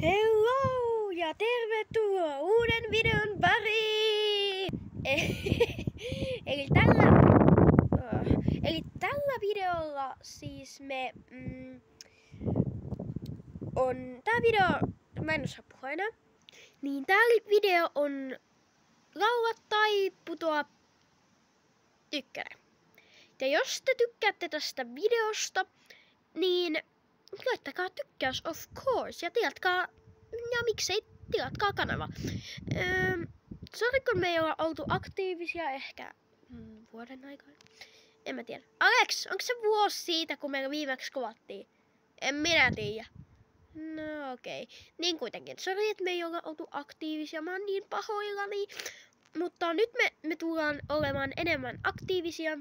Hello ja tervetuloa uuden videon pariin! Eli tällä videolla siis tää video, mä en osaa puhua enää, niin tää video on laula tai putoa ykkönen. Ja jos te tykkäätte tästä videosta, niin laittakaa tykkäys of course ja tilatkaa, ja miksei tilatkaa kanava. Sori kun me ei olla oltu aktiivisia ehkä vuoden aikana. En mä tiedä. Alex, onko se vuosi siitä kun me viimeksi kuvattiin? En minä tiedä. No okei. Niin kuitenkin. Sori että me ei olla oltu aktiivisia. Mä oon niin pahoillani. Mutta nyt me tullaan olemaan enemmän aktiivisia.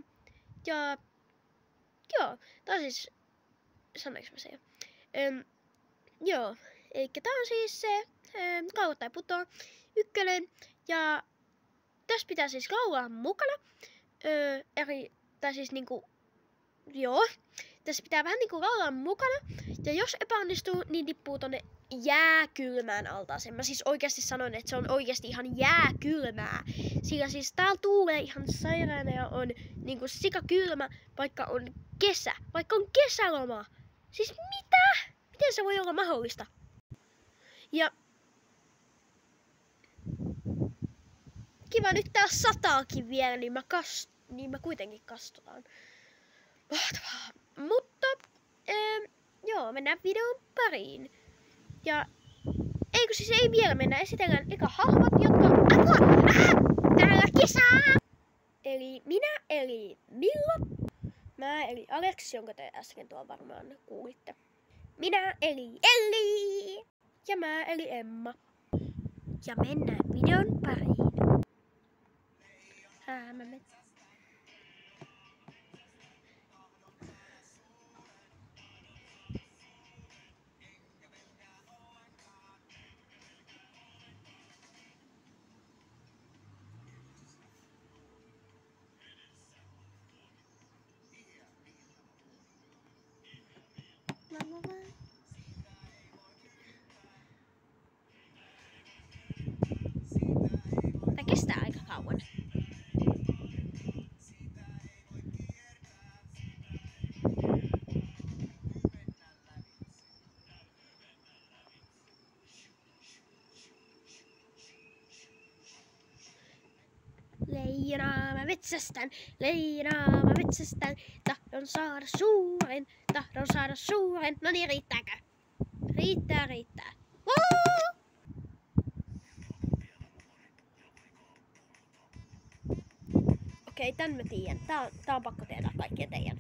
Ja joo, tää on siis sanoinko mä sen? Joo, eikä tää on siis se laula tai putoa ykkönen. Ja tässä pitää siis laulaa mukana. Tai siis niinku, joo. Tässä pitää vähän niinku laulaa mukana. Ja jos epäonnistuu, niin tippuu tonne jääkylmään altaaseen. Mä siis oikeasti sanoin, että se on oikeasti ihan jääkylmää. Sillä siis täällä tuulee ihan sairaana ja on niinku sikakylmä, vaikka on kesä. Vaikka on kesäloma. Siis mitä? Miten se voi olla mahdollista? Ja kiva nyt tää sataakin vielä, niin mä kuitenkin kastutaan. Mahtavaa. Mutta joo, mennään videon pariin. Ja eikö siis ei vielä mennä, esitellään eka hahmot, jotka täällä kesää. Eli minä, eli Milla. Mä eli Alex, jonka te äsken tuolla varmaan kuulitte. Minä eli Elli. Ja mä eli Emma. Ja mennään videon pariin. Tää kestää aika kauan. Leijonaa mä metsästän, tahdon saada suuren. No niin, riittääkö? Riittää. Woo! Okei, tän mä tiedän. Tää on pakko tehdä kaikkien teidän.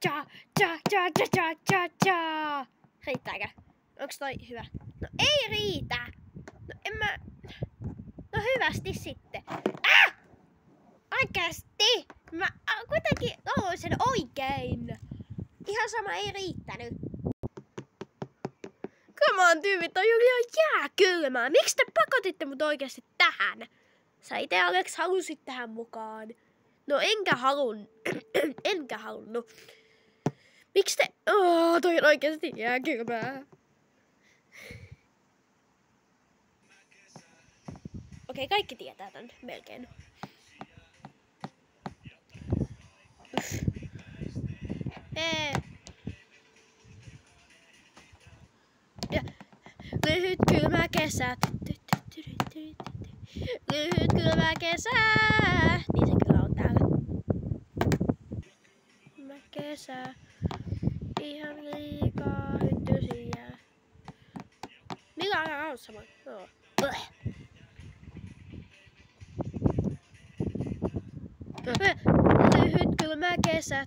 Cha. Riittääkö? Onks toi hyvä? No ei riitä! No hyvästi sitten. Oikeesti! Mä kuitenkin lauloin sen oikein. Ihan sama, ei riittänyt. Come on tyypit, on ihan jääkylmää. Miksi te pakotitte mut oikeesti tähän? Sä ite Alex halusit tähän mukaan. No enkä halunnut. Miksi te... toi on oikeesti jääkylmää. Okei, kaikki tietää tän melkein. Lyhyt kylmä kesä. Lyhyt kylmä kesä. Niin se kyllä on täällä. Kylmä kesä. Ihan liikaa hyttysiä. Millä on sama? Joo. Lyhyt kylmä kesä.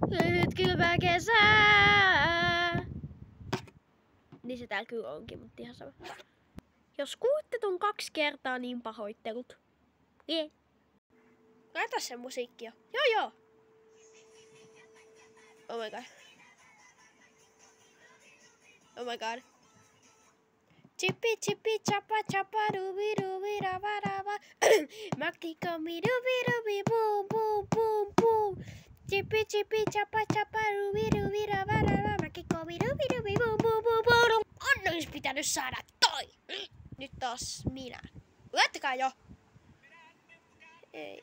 Lyhyt kylmä kesä. Niin se täällä kyllä onkin, mutta ihan sama. Jos kuulitte ton 2 kertaa, niin pahoittelut. Yeah. Laita sen musiikkia. Joo. Oh my god. Chipi chipi chapa chapa dubi dubi rava rava. Maki komi dubi dubi boom boom boom boom. Chipi chipi chapa chapa dubi dubi rava rava. Maki komi dubi dubi boom boom boom boom. On olisi pitänyt saada toi. Nyt taas minä. Luettakaa jo.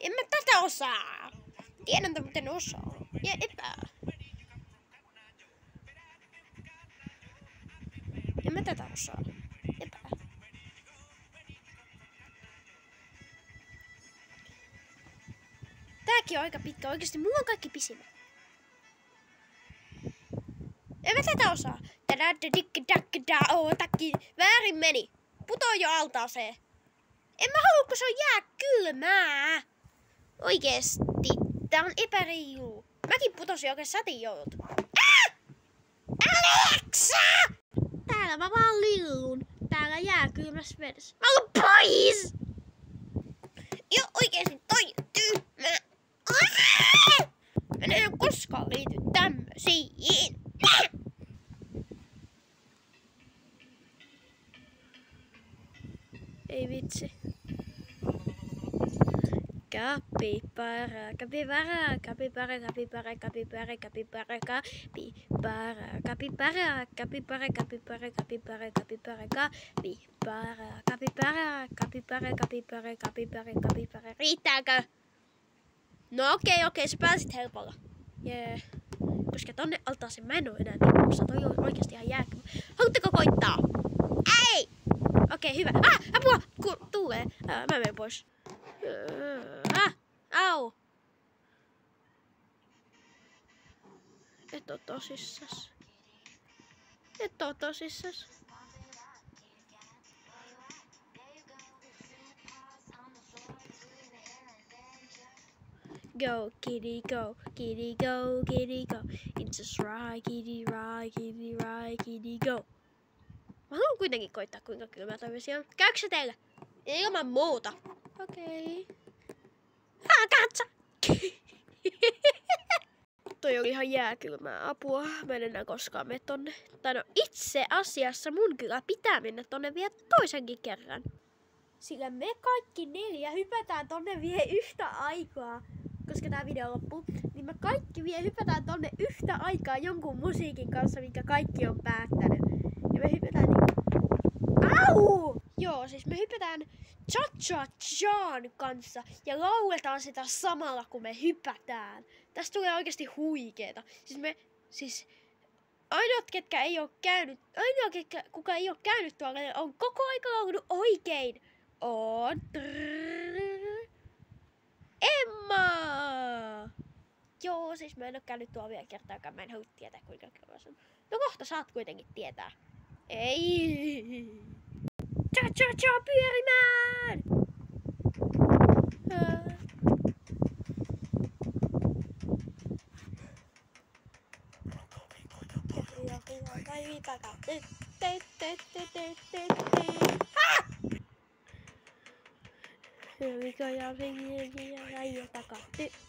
En mä tätä osaa. Tiedän, että miten osaa. Ja epä. En mä tätä osaa. Epä. Tääkin on aika pitkä. Oikeesti mulla on kaikki pisimmät. En mä tätä osaa. Väärin meni. Putoo jo altaaseen. En mä halua, kun se on jääkylmää. Oikeesti. Tää on epäreilu. Mäkin putosin oikein satinjout. Alexa! Täällä mä vaan lillun. Täällä jääkylmässä vedessä. Mä oon pois! Joo oikeesti toi tyhmä. Mä en oo koskaan liity tämmösiin. Ei vitsi. Capybara, capybara, capybara, capybara, capybara, capybara, capybara, capybara, capybara, capybara, capybara, capybara, capybara, capybara, capybara, capybara, capybara. Riittääkö? No okei, sä pääsit helpolla. Jee. Koska tonne altaaseen mä en oo enää tipussa. Toi on oikeesti ihan jääkymä. Haluatteko koittaa? Ei! Okei, hyvä. Apua! Tuulee. Mä menen pois. Au! Et oo tosissas. Et oo tosissas. Go, kitty, go, kitty, go, kitty, go. It's a sry, kitty, rye, kitty, rye, kitty, go. Mä haluan kuitenkin koittaa, kuinka kylmä toi vesi on. Käykö se teille? Ilman muuta. Okei. Katso! Toi oli ihan jääkylmää apua. Mä en enää koskaan mene tonne. Tai no itse asiassa mun kyllä pitää mennä tonne vielä toisenkin kerran. Sillä me kaikki 4 hypätään tonne vielä yhtä aikaa. Koska tää video loppuu, niin me kaikki vielä hypätään tonne yhtä aikaa jonkun musiikin kanssa, minkä kaikki on päättänyt. Ja me hypätään Au! Joo, siis me hypätään Cha-Cha-Chan kanssa ja lauletaan sitä samalla kun me hypätään. Tästä tulee oikeasti huikeeta. Siis ainoat kuka ei oo käynyt tuolla on koko aika laulanut oikein. On Emma! Joo, siis mä en oo käynyt tuolla vielä kertaakaan. Mä en halua tietää kuinka kyllä se on. No kohta saat kuitenkin tietää. Ei! Cha-cha-cha pyörimään!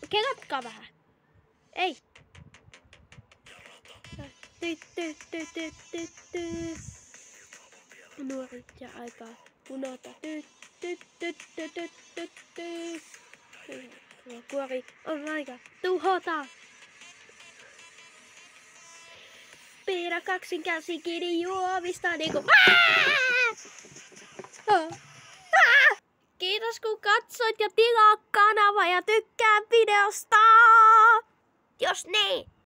Kelatkaa vähän. Ei! Nuoret ja aika punota. Kuori on aika tuhota. Pidä kaksin käsin kiinni juomista niinku. Kiitos kun katsoit ja tilaa kanava ja tykkää videosta. Jos niin.